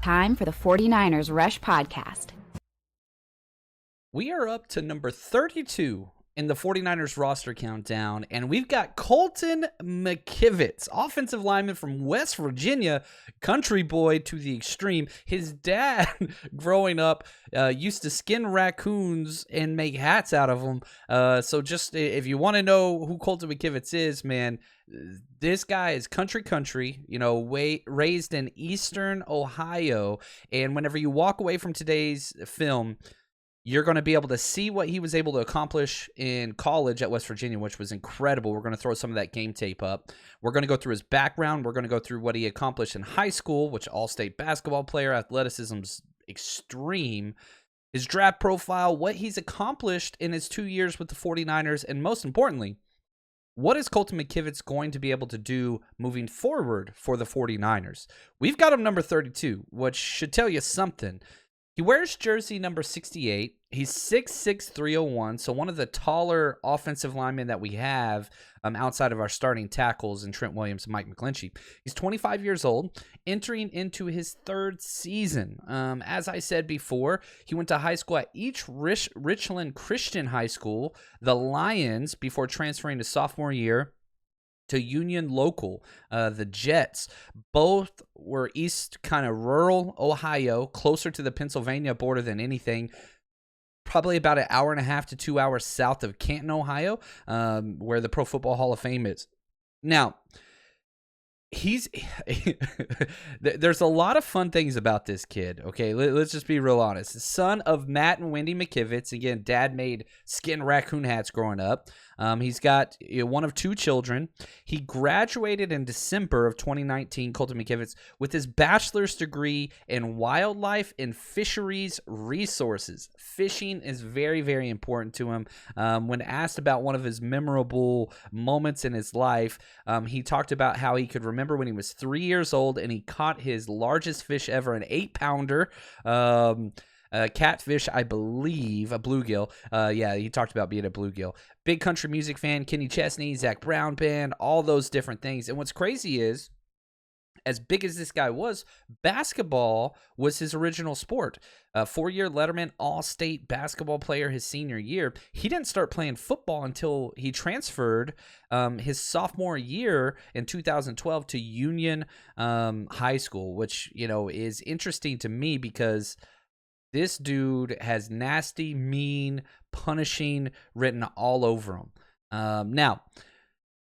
Time for the 49ers Rush Podcast. We are up to number 32 in the 49ers roster countdown, and we've got Colton McKivitz, offensive lineman from West Virginia, country boy to the extreme. His dad, growing up, used to skin raccoons and make hats out of them. So just if you want to know who Colton McKivitz is, man, this guy is country, raised in Eastern Ohio. And whenever you walk away from today's film, you're going to be able to see what he was able to accomplish in college at West Virginia, which was incredible. We're going to throw some of that game tape up. We're going to go through his background. We're going to go through what he accomplished in high school, which all-state basketball player, athleticism's extreme, his draft profile, what he's accomplished in his 2 years with the 49ers, and most importantly, what is Colton McKivitz going to be able to do moving forward for the 49ers? We've got him number 32, which should tell you something. He wears jersey number 68. He's 6'6", 301, so one of the taller offensive linemen that we have outside of our starting tackles in Trent Williams and Mike Mcclinchy. He's 25 years old, entering into his third season. As I said before, he went to high school at Richland Christian High School, the Lions, before transferring to sophomore year to Union Local, the Jets. Both were east, kind of rural Ohio, closer to the Pennsylvania border than anything. Probably about an hour and a half to 2 hours south of Canton, Ohio, where the Pro Football Hall of Fame is. Now, there's a lot of fun things about this kid, okay? Let's just be real honest. Son of Matt and Wendy McKivitz. Again, dad made skin raccoon hats growing up. He's got one of two children. He graduated in December of 2019, Colton McKivitz, with his bachelor's degree in wildlife and fisheries resources. Fishing is very, very important to him. When asked about one of his memorable moments in his life, he talked about how he could remember when he was 3 years old and he caught his largest fish ever, an 8-pounder. Catfish, I believe, a bluegill. Yeah, he talked about being a bluegill. Big country music fan, Kenny Chesney, Zach Brown Band, all those different things. And what's crazy is, as big as this guy was, basketball was his original sport. 4-year Letterman All-State basketball player his senior year. He didn't start playing football until he transferred his sophomore year in 2012 to Union High School, which, is interesting to me because this dude has nasty, mean, punishing written all over him. Now, a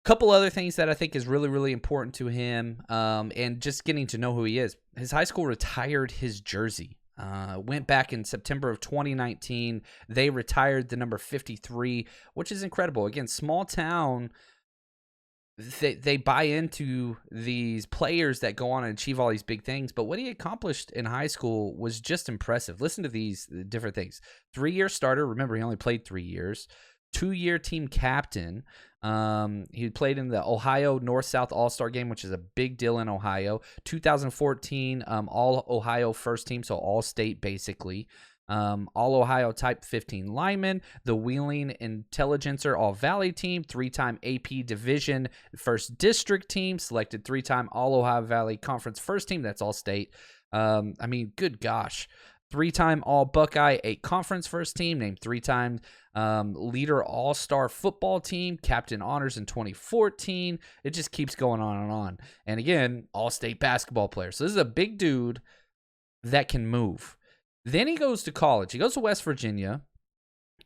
couple other things that I think is really, really important to him, and just getting to know who he is. His high school retired his jersey. Went back in September of 2019. They retired the number 53, which is incredible. Again, small town. They buy into these players that go on and achieve all these big things, but what he accomplished in high school was just impressive. Listen to these different things. 3-year starter. Remember, he only played 3 years. 2-year team captain. He played in the Ohio North-South All-Star game, which is a big deal in Ohio. 2014 All-Ohio first team, so all-state basically. All-Ohio Type 15 lineman, the Wheeling Intelligencer All-Valley team, 3-time AP Division First District team, selected 3-time All-Ohio Valley Conference First team, that's all-state. Good gosh. 3-time All-Buckeye 8 Conference First team, named 3-time Leader All-Star Football team, Captain Honors in 2014. It just keeps going on and on. And again, All-State basketball player. So this is a big dude that can move. Then he goes to college. He goes to West Virginia,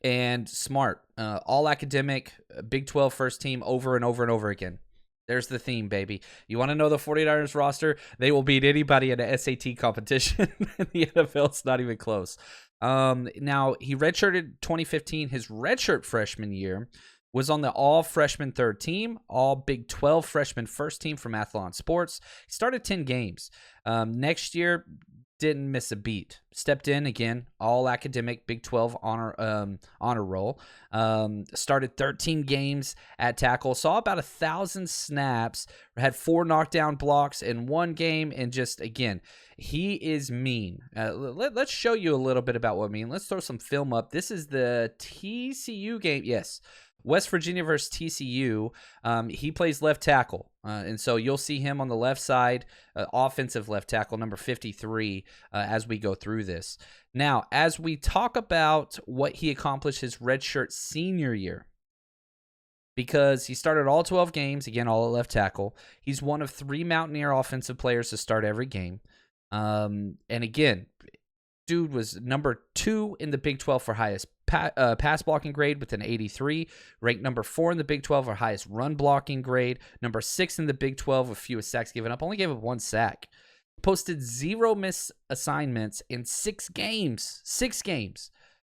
and smart, all academic, Big 12 first team over and over and over again. There's the theme, baby. You want to know the 49ers roster? They will beat anybody in an SAT competition. The NFL's not even close. Now, he redshirted 2015. His redshirt freshman year was on the all-freshman third team, all Big 12 freshman first team from Athlon Sports. He started 10 games. Next year, didn't miss a beat. Stepped in again, all academic Big 12 honor roll. Started 13 games at tackle. Saw about 1,000 snaps. Had 4 knockdown blocks in one game. And just, again, he is mean. Let's show you a little bit about what I mean. Let's throw some film up. This is the TCU game. Yes. West Virginia versus TCU, he plays left tackle. And so you'll see him on the left side, offensive left tackle, number 53, as we go through this. Now, as we talk about what he accomplished his redshirt senior year, because he started all 12 games, again, all at left tackle. He's one of 3 Mountaineer offensive players to start every game. And again, dude was number 2 in the Big 12 for highest pass blocking grade with an 83, ranked number 4 in the Big 12 for highest run blocking grade, number 6 in the Big 12 with fewest sacks given up, only gave up 1 sack. Posted 0 missed assignments in 6 games. 6 games.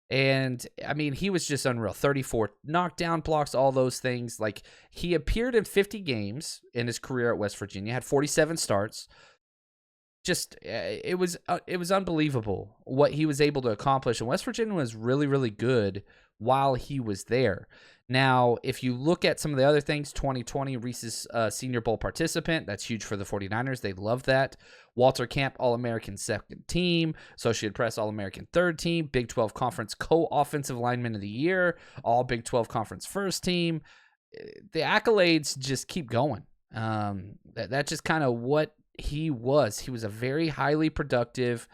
And, I mean, he was just unreal. 34 knockdown blocks, all those things. Like, he appeared in 50 games in his career at West Virginia, had 47 starts. Just, it was unbelievable what he was able to accomplish. And West Virginia was really, really good while he was there. Now, if you look at some of the other things, 2020, Reese's Senior Bowl participant, that's huge for the 49ers. They love that. Walter Camp, All-American second team. Associated Press, All-American third team. Big 12 Conference Co-Offensive Lineman of the Year. All Big 12 Conference first team. The accolades just keep going. That's just kind of what he was. He was a very highly productive,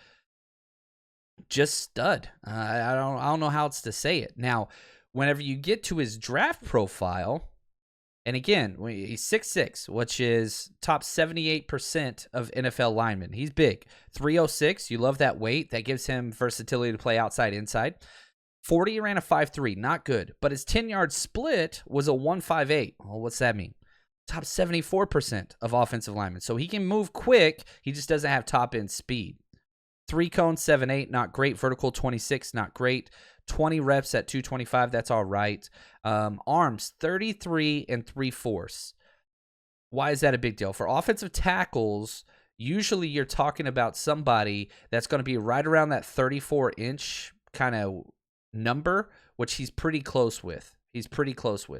just stud. I don't know how else to say it. Now, whenever you get to his draft profile, and again, he's 6'6", which is top 78% of NFL linemen. He's big. 306, you love that weight. That gives him versatility to play outside, inside. 40, he ran a 5'3", not good. But his 10-yard split was a 1.58. Well, what's that mean? Top 74% of offensive linemen. So he can move quick. He just doesn't have top-end speed. 3-cone, 7'8", not great. Vertical, 26, not great. 20 reps at 225, that's all right. Arms, 33 3/4. Why is that a big deal? For offensive tackles, usually you're talking about somebody that's going to be right around that 34-inch kind of number, which he's pretty close with.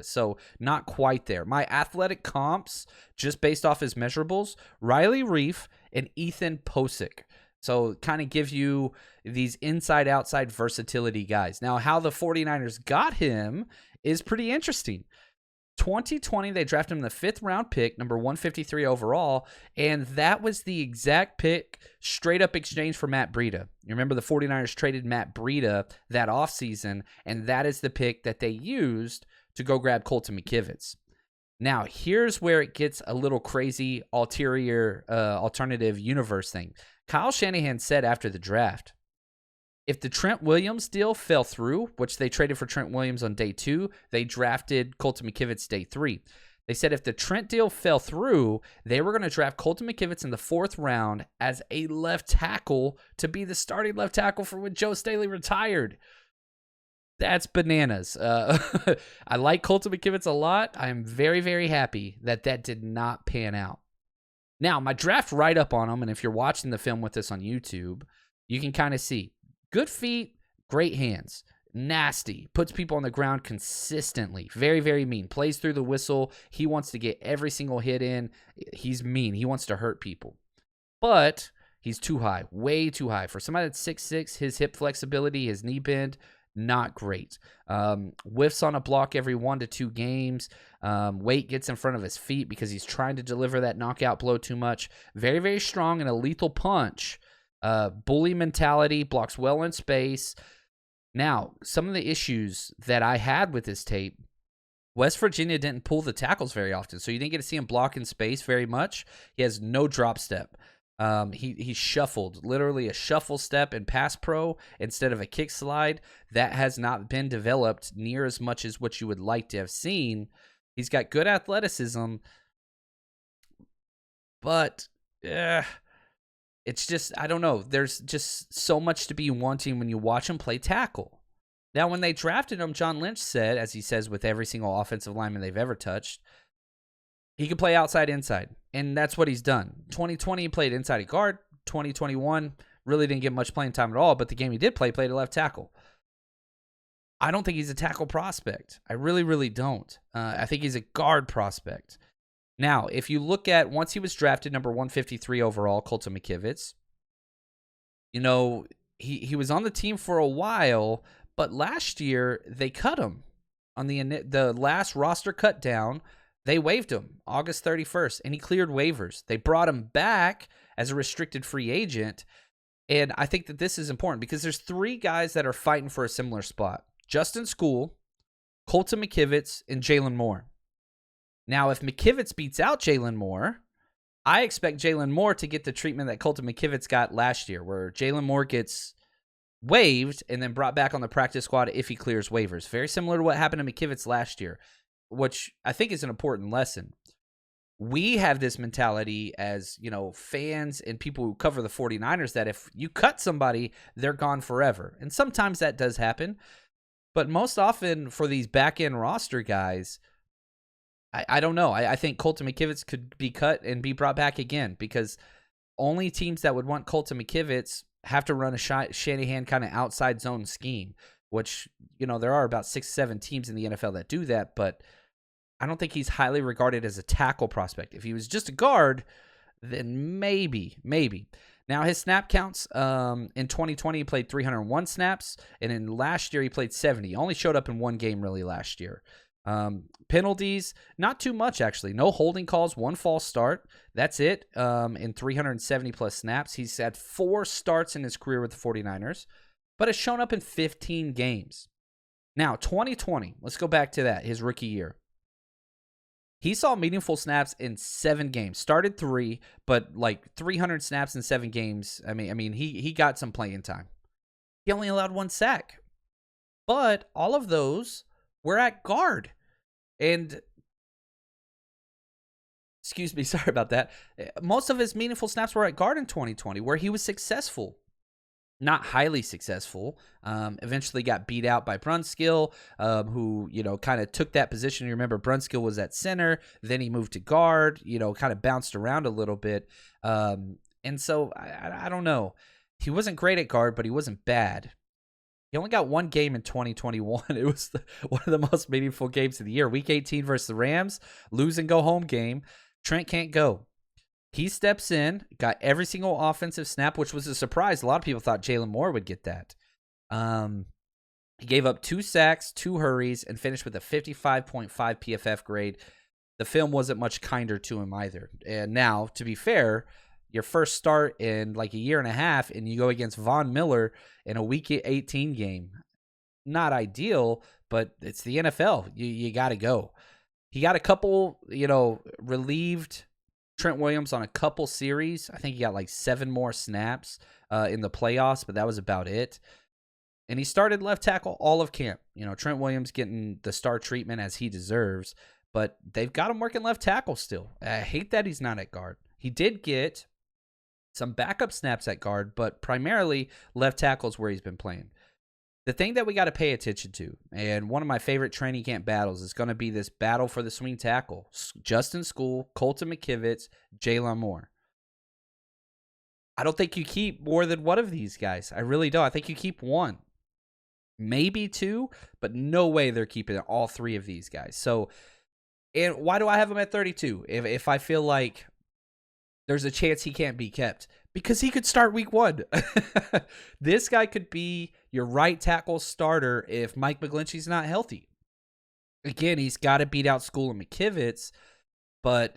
So not quite there. My athletic comps, just based off his measurables, Riley Reif and Ethan Posick. So kind of give you these inside-outside versatility guys. Now, how the 49ers got him is pretty interesting. 2020, they drafted him the 5th-round pick, number 153 overall, and that was the exact pick, straight-up exchange for Matt Breida. You remember the 49ers traded Matt Breida that offseason, and that is the pick that they used to go grab Colton McKivitz. Now, here's where it gets a little crazy alternative universe thing. Kyle Shanahan said after the draft, if the Trent Williams deal fell through, which they traded for Trent Williams on day 2, they drafted Colton McKivitz day 3. They said if the Trent deal fell through, they were going to draft Colton McKivitz in the 4th round as a left tackle to be the starting left tackle for when Joe Staley retired. That's bananas. I like Colton McKivitz a lot. I'm very, very happy that did not pan out. Now, my draft write-up on him, and if you're watching the film with us on YouTube, you can kind of see. Good feet, great hands. Nasty. Puts people on the ground consistently. Very, very mean. Plays through the whistle. He wants to get every single hit in. He's mean. He wants to hurt people. But he's too high. Way too high. For somebody that's 6'6", his hip flexibility, his knee bend, not great. Whiffs on a block every 1 to 2 games. Weight gets in front of his feet because he's trying to deliver that knockout blow too much. Very, very strong and a lethal punch. Bully mentality, blocks well in space. Now, some of the issues that I had with this tape, West Virginia didn't pull the tackles very often, so you didn't get to see him block in space very much. He has no drop step. He shuffled, literally a shuffle step in pass pro instead of a kick slide. That has not been developed near as much as what you would like to have seen. He's got good athleticism, but it's just, I don't know. There's just so much to be wanting when you watch him play tackle. Now, when they drafted him, John Lynch said, as he says with every single offensive lineman they've ever touched, he can play outside, inside, and that's what he's done. 2020, he played inside at guard. 2021, really didn't get much playing time at all, but the game he did play, played at left tackle. I don't think he's a tackle prospect. I really, really don't. I think he's a guard prospect. Now, if you look at, once he was drafted number 153 overall, Colton McKivitz, you know, he was on the team for a while, but last year they cut him. on the last roster cut down, they waived him August 31st, and he cleared waivers. They brought him back as a restricted free agent, and I think that this is important because there's 3 guys that are fighting for a similar spot. Justin School, Colton McKivitz, and Jalen Moore. Now, if McKivitz beats out Jalen Moore, I expect Jalen Moore to get the treatment that Colton McKivitz got last year, where Jalen Moore gets waived and then brought back on the practice squad if he clears waivers. Very similar to what happened to McKivitz last year, which I think is an important lesson. We have this mentality as, fans and people who cover the 49ers that if you cut somebody, they're gone forever. And sometimes that does happen. But most often for these back-end roster guys, I don't know. I think Colton McKivitz could be cut and be brought back again because only teams that would want Colton McKivitz have to run a Shanahan kind of outside zone scheme, which, there are about 6-7 teams in the NFL that do that, but I don't think he's highly regarded as a tackle prospect. If he was just a guard, then maybe. Now, his snap counts, in 2020, he played 301 snaps, and in last year, he played 70. He only showed up in 1 game, really, last year. Penalties, not too much, actually. No holding calls, 1 false start. That's it, in 370-plus snaps. He's had 4 starts in his career with the 49ers, but has shown up in 15 games. Now, 2020, let's go back to that, his rookie year. He saw meaningful snaps in 7 games. Started 3, but 300 snaps in 7 games. I mean, he got some playing time. He only allowed 1 sack. But all of those were at guard. And, excuse me, sorry about that. Most of his meaningful snaps were at guard in 2020, where he was successful. Not highly successful. Eventually got beat out by Brunskill, who, kind of took that position. You remember Brunskill was at center. Then he moved to guard, kind of bounced around a little bit. And so, I don't know. He wasn't great at guard, but he wasn't bad. He only got 1 game in 2021. It was one of the most meaningful games of the year. Week 18 versus the Rams, lose and go home game. Trent can't go. He steps in, got every single offensive snap, which was a surprise. A lot of people thought Jalen Moore would get that. He gave up 2 sacks, 2 hurries, and finished with a 55.5 PFF grade. The film wasn't much kinder to him either. And now, to be fair, your first start in a year and a half, and you go against Von Miller in a Week 18 game. Not ideal, but it's the NFL. You got to go. He got a couple, relieved Trent Williams on a couple series. I think he got 7 more snaps in the playoffs, but that was about it. And he started left tackle all of camp. Trent Williams getting the star treatment as he deserves, but they've got him working left tackle still. I hate that he's not at guard. He did get some backup snaps at guard, but primarily left tackle is where he's been playing. The thing that we got to pay attention to, and one of my favorite training camp battles, is going to be this battle for the swing tackle. Justin School, Colton McKivitz, Jalen Moore. I don't think you keep more than one of these guys. I really don't. I think you keep 1. Maybe 2, but no way they're keeping all 3 of these guys. So, and why do I have him at 32? If I feel like there's a chance he can't be kept, because he could start week 1. This guy could be your right tackle starter if Mike Mcclinchy's not healthy. Again, he's got to beat out School and McKivitz, but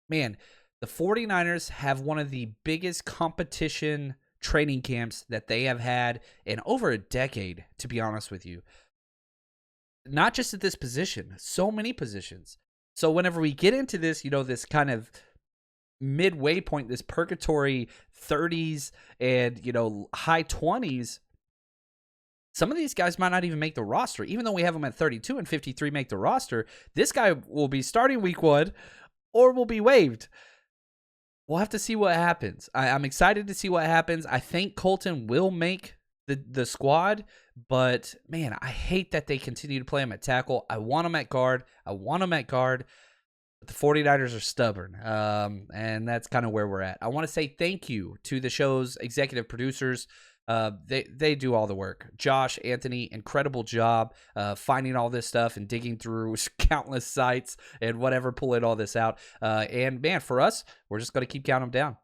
man, the 49ers have one of the biggest competition training camps that they have had in over a decade, to be honest with you. Not just at this position, so many positions. So whenever we get into this, this kind of midway point, this purgatory 30s and high 20s, some of these guys might not even make the roster. Even though we have them at 32 and 53 make the roster, this guy will be starting week 1 or will be waived. We'll have to see what happens. I'm excited to see what happens. I think Colton will make the squad, but man, I hate that they continue to play him at tackle. I want him at guard. The 49ers are stubborn, and that's kind of where we're at. I want to say thank you to the show's executive producers. They do all the work. Josh, Anthony, incredible job finding all this stuff and digging through countless sites and whatever, pulling all this out. And man, for us, we're just going to keep counting them down.